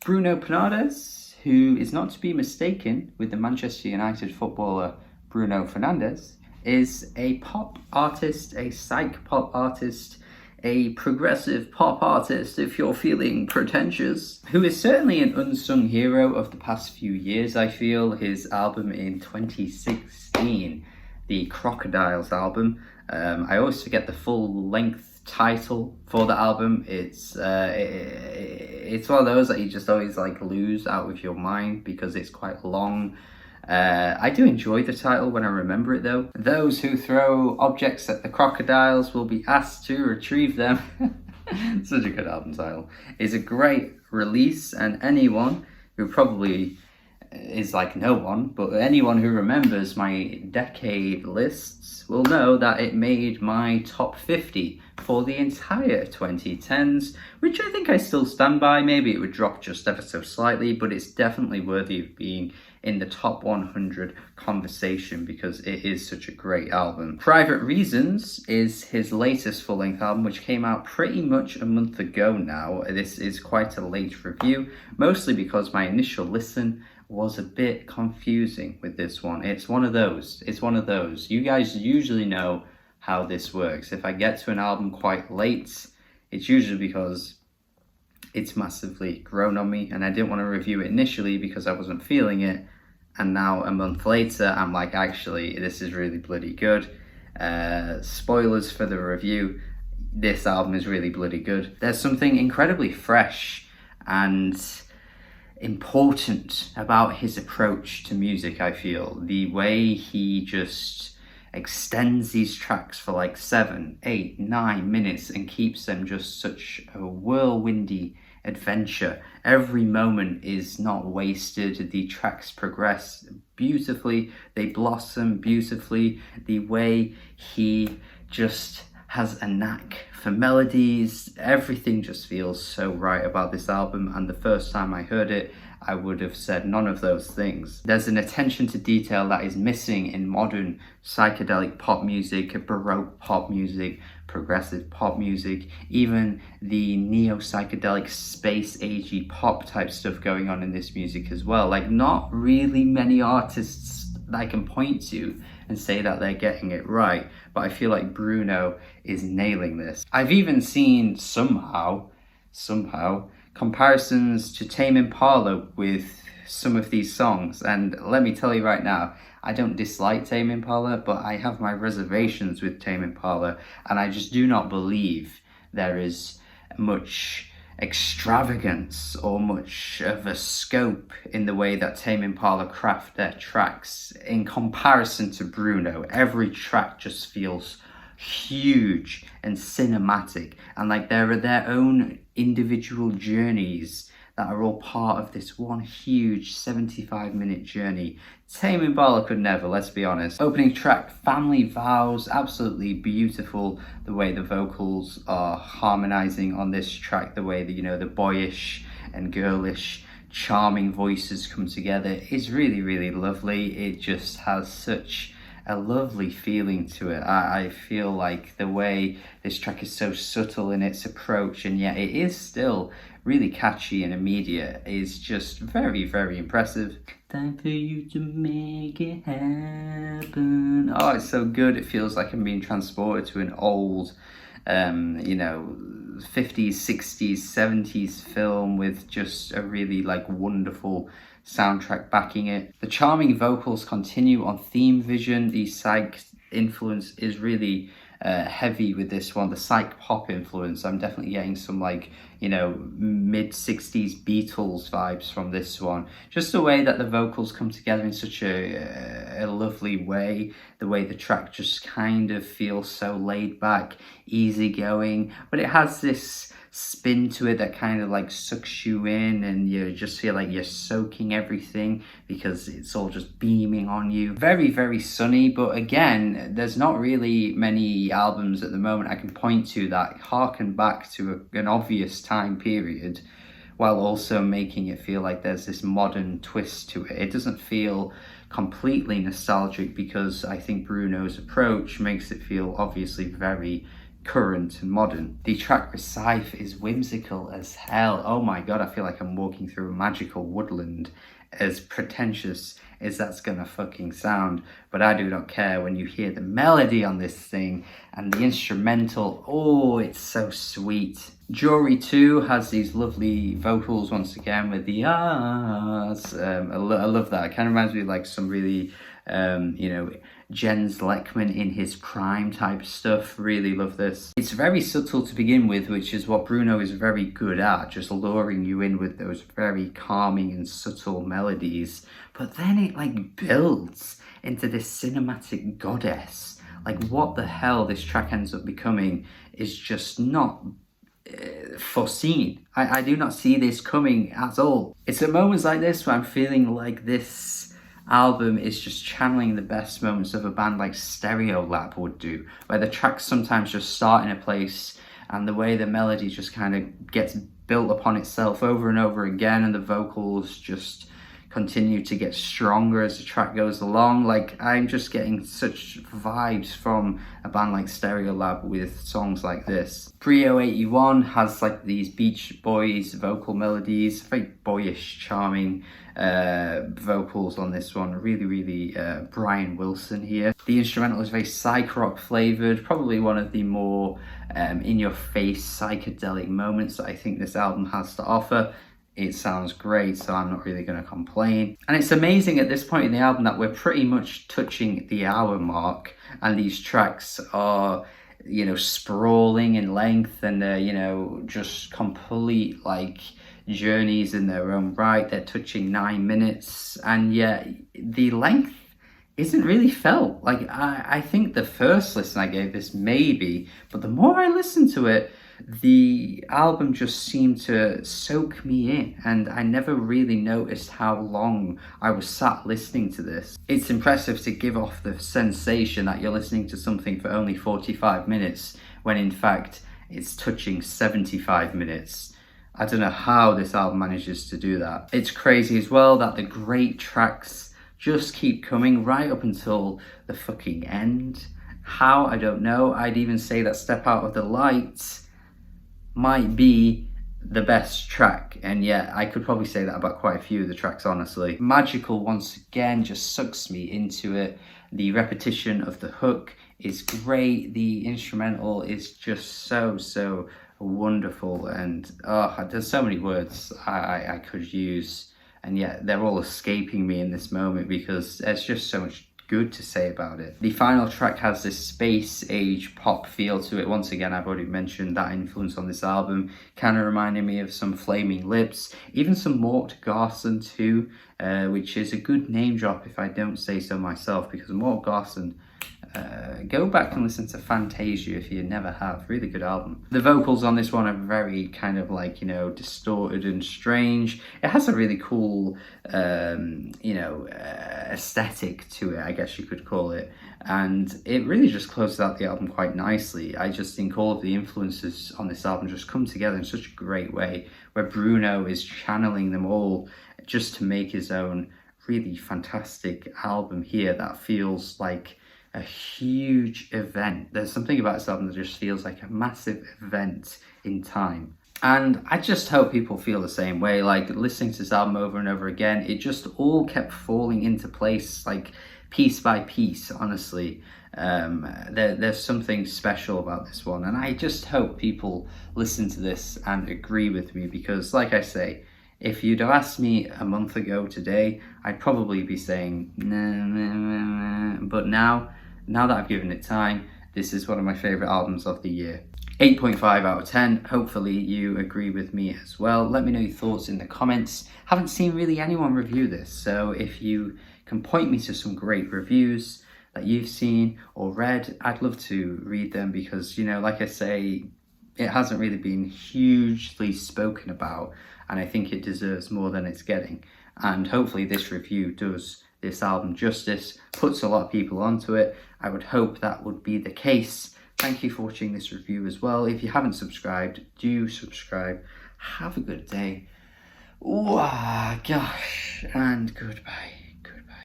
Bruno Pernadas, who is not to be mistaken with the Manchester United footballer Bruno Pernadas, is a pop artist, a psych pop artist, a progressive pop artist if you're feeling pretentious, who is certainly an unsung hero of the past few years. I feel his album in 2016, the Crocodiles album, I always forget the full length title for the album. It's one of those that you just always like lose out of your mind because it's quite long. I do enjoy the title when I remember it though. Those who throw objects at the crocodiles will be asked to retrieve them. Such a good album title. It's a great release, and anyone who probably is like no one, but anyone who remembers my decade lists will know that it made my top 50 for the entire 2010s, which I think I still stand by. Maybe it would drop just ever so slightly, but it's definitely worthy of being in the top 100 conversation because it is such a great album. Private Reasons is his latest full-length album, which came out pretty much a month ago now. This is quite a late review, mostly because my initial listen was a bit confusing with this one. It's one of those. You guys usually know how this works. If I get to an album quite late, it's usually because it's massively grown on me and I didn't want to review it initially because I wasn't feeling it. And now a month later, I'm like, actually, this is really bloody good. Spoilers for the review. This album is really bloody good. There's something incredibly fresh and important about his approach to music, I feel. The way he just extends these tracks for like 7, 8, 9 minutes and keeps them just such a whirlwindy adventure. Every moment is not wasted. The tracks progress beautifully. They blossom beautifully. The way he just has a knack for melodies, everything just feels so right about this album. And the first time I heard it, I would have said none of those things. There's an attention to detail that is missing in modern psychedelic pop music, baroque pop music, progressive pop music, even the neo-psychedelic space-agey pop type stuff going on in this music as well. Like, not really many artists that I can point to and say that they're getting it right, but I feel like Bruno is nailing this. I've even seen somehow comparisons to Tame Impala with some of these songs, and let me tell you right now, I don't dislike Tame Impala, but I have my reservations with Tame Impala, and I just do not believe there is much extravagance or much of a scope in the way that Tame Impala craft their tracks in comparison to Bruno. Every track just feels huge and cinematic, and like there are their own individual journeys that are all part of this one huge 75-minute journey. Tame Impala could never, let's be honest. Opening track, Family Vows, absolutely beautiful. The way the vocals are harmonizing on this track, the way that, you know, the boyish and girlish charming voices come together is really, really lovely. It just has such a lovely feeling to it. I feel like the way this track is so subtle in its approach, and yet it is still really catchy and immediate, is just very, very impressive. Time for you to make it happen. Oh, it's so good. It feels like I'm being transported to an old, 50s, 60s, 70s film with just a really like wonderful soundtrack backing it. The charming vocals continue on theme vision. The Psych influence is really heavy with this one. The Psych pop influence, I'm definitely getting some like, mid-60s Beatles vibes from this one. Just the way that the vocals come together in such a lovely way. The way the track just kind of feels so laid back, easygoing, but it has this spin to it that kind of like sucks you in, and you just feel like you're soaking everything because it's all just beaming on you. Very, very sunny, but again, there's not really many albums at the moment I can point to that harken back to an obvious time period while also making it feel like there's this modern twist to it. It doesn't feel completely nostalgic because I think Bruno's approach makes it feel obviously very current and modern. The track Recife is whimsical as hell. Oh my god, I feel like I'm walking through a magical woodland, as pretentious as that's gonna fucking sound, but I do not care when you hear the melody on this thing and the instrumental. Oh, it's so sweet. Jory too has these lovely vocals once again with the ahs. I love that. It kind of reminds me of like some really you know, Jens Lechman in his prime type stuff. Really love this. It's very subtle to begin with, which is what Bruno is very good at, just luring you in with those very calming and subtle melodies. But then it like builds into this cinematic goddess. Like what the hell this track ends up becoming is just not foreseen. I do not see this coming at all. It's at moments like this where I'm feeling like this album is just channeling the best moments of a band like Stereolab would do, where the tracks sometimes just start in a place and the way the melody just kind of gets built upon itself over and over again, and the vocals just continue to get stronger as the track goes along. Like, I'm just getting such vibes from a band like Stereolab with songs like this. Brio 81 has like these Beach Boys vocal melodies, very boyish, charming vocals on this one. Really Brian Wilson here. The instrumental is very psych rock flavored, probably one of the more in your face psychedelic moments that I think this album has to offer. It sounds great, so I'm not really going to complain. And it's amazing at this point in the album that we're pretty much touching the hour mark, and these tracks are, you know, sprawling in length, and they're, you know, just complete like journeys in their own right. They're touching 9 minutes, and yet the length isn't really felt. Like, I think the first listen I gave this maybe, but the more I listen to it, the album just seemed to soak me in, and I never really noticed how long I was sat listening to this. It's impressive to give off the sensation that you're listening to something for only 45 minutes, when in fact it's touching 75 minutes. I don't know how this album manages to do that. It's crazy as well that the great tracks just keep coming right up until the fucking end. How? I don't know. I'd even say that Step Out of the Light might be the best track, and yet I could probably say that about quite a few of the tracks, honestly. Magical once again just sucks me into it. The repetition of the hook is great. The instrumental is just so wonderful, and there's so many words I could use, and yet they're all escaping me in this moment because there's just so much good to say about it. The final track has this space age pop feel to it. Once again, I've already mentioned that influence on this album, kind of reminding me of some Flaming Lips, even some Mort Garson too, which is a good name drop if I don't say so myself, because Mort Garson, go back and listen to Fantasia if you never have. Really good album. The vocals on this one are very kind of like, you know, distorted and strange. It has a really cool, you know, aesthetic to it, I guess you could call it. And it really just closes out the album quite nicely. I just think all of the influences on this album just come together in such a great way, where Bruno is channeling them all just to make his own really fantastic album here that feels like a huge event. There's something about this album that just feels like a massive event in time. And I just hope people feel the same way. Like, listening to this album over and over again, it just all kept falling into place, like piece by piece, honestly. There's something special about this one, and I just hope people listen to this and agree with me, because like I say, if you'd have asked me a month ago today, I'd probably be saying nah. But now that I've given it time, this is one of my favourite albums of the year. 8.5 out of 10. Hopefully you agree with me as well. Let me know your thoughts in the comments. Haven't seen really anyone review this, so if you can point me to some great reviews that you've seen or read, I'd love to read them, because, you know, like I say, it hasn't really been hugely spoken about, and I think it deserves more than it's getting. And hopefully this review does this album justice, puts a lot of people onto it. I would hope that would be the case. Thank you for watching this review as well. If you haven't subscribed, do subscribe. Have a good day. Oh gosh, and goodbye.